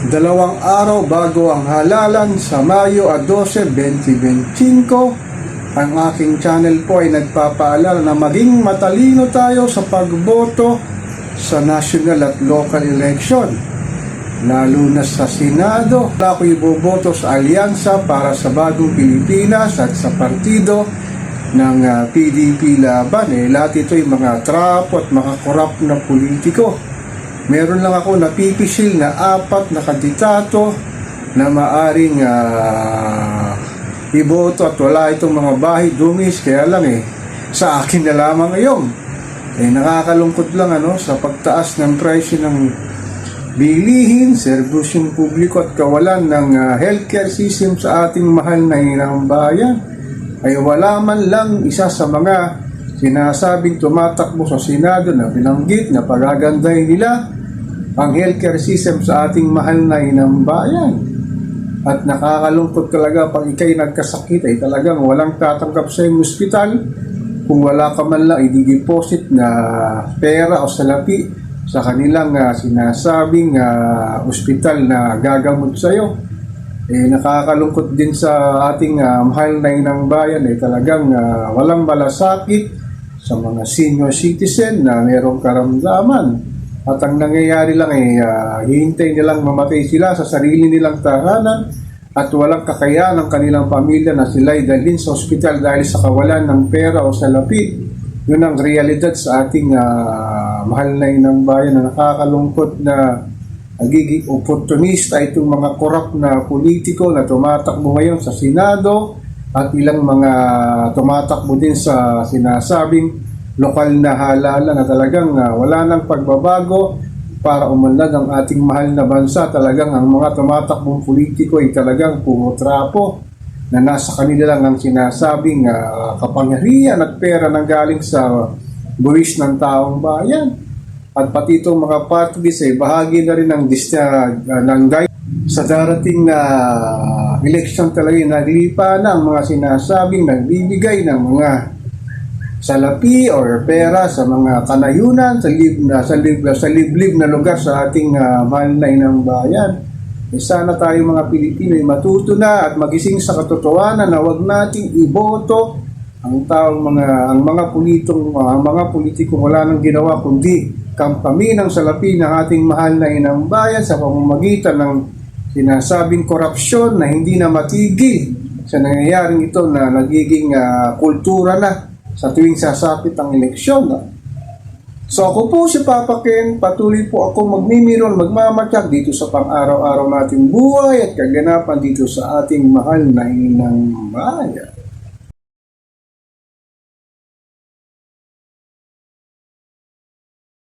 Dalawang araw bago ang halalan sa Mayo 12, 2025, ang aking channel po ay nagpapaalala na maging matalino tayo sa pagboto sa national at local election, lalo na sa Senado. Ako iboboto sa Alyansa para sa Bagong Pilipinas at sa partido ng PDP Laban. Lahat ito ay mga trapo at mga korap na politiko. Meron lang ako napipisil na 4 na kandidato na maaring iboto at wala itong mga bahay dungis. Kaya lang sa akin na lamang ngayon. Nakakalungkot lang sa pagtaas ng presyo ng bilihin, serbisyong publiko at kawalan ng healthcare system sa ating mahal na inang bayan. Ay wala man lang isa sa mga sinasabing tumatakbo sa Senado na binanggit na pagagandahin nila ang healthcare system sa ating mahal na inang bayan. At nakakalungkot talaga pag ikay nagkasakit ay talagang walang tatanggap sa iyong ospital kung wala ka man lang i-deposit na pera o salapi sa kanilang sinasabing ospital na gagamot sa iyo. Nakakalungkot din sa ating mahal na inang bayan talagang walang malasakit sa mga senior citizen na mayroong karamdaman. At ang nangyayari lang hihintay nilang mamatay sila sa sarili nilang tahanan at walang kakayahan ng kanilang pamilya na sila'y dalhin sa ospital dahil sa kawalan ng pera o salapi. Yun ang realidad sa ating mahal na inang bayan na nakakalungkot na nagiging oportunista itong mga korap na politiko na tumatakbo ngayon sa Senado at ilang mga tumatakbo din sa sinasabing lokal na halalan na talagang wala nang pagbabago para umunlad ang ating mahal na bansa. Talagang ang mga tumatakbong politiko ay talagang puro trapo na nasa kanila lang ang sinasabing kapangyarihan at pera nang galing sa buwis ng taong bayan. At pati itong mga parties ay bahagi na rin ng sa darating na election. Talaga naglipa na ang mga sinasabing nagbibigay ng mga salapi or pera sa mga kanayunan sa liblib na lugar sa ating mahal na inang bayan. Sana tayo mga Pilipino ay matuto na at magising sa katotohanan na huwag nating iboto ang mga politiko wala nang ginawa kundi kampami ng salapi ng ating mahal na inang bayan sa pamamagitan ng sinasabing korupsyon na hindi na matigil sa nangyayaring ito na nagiging kultura na sa tuwing sasapit ang eleksyon. So ako po si Papa Ken, patuloy po ako magmimiron, magmamatyak dito sa pang-araw-araw nating buhay at kaganapan dito sa ating mahal na inang bayan.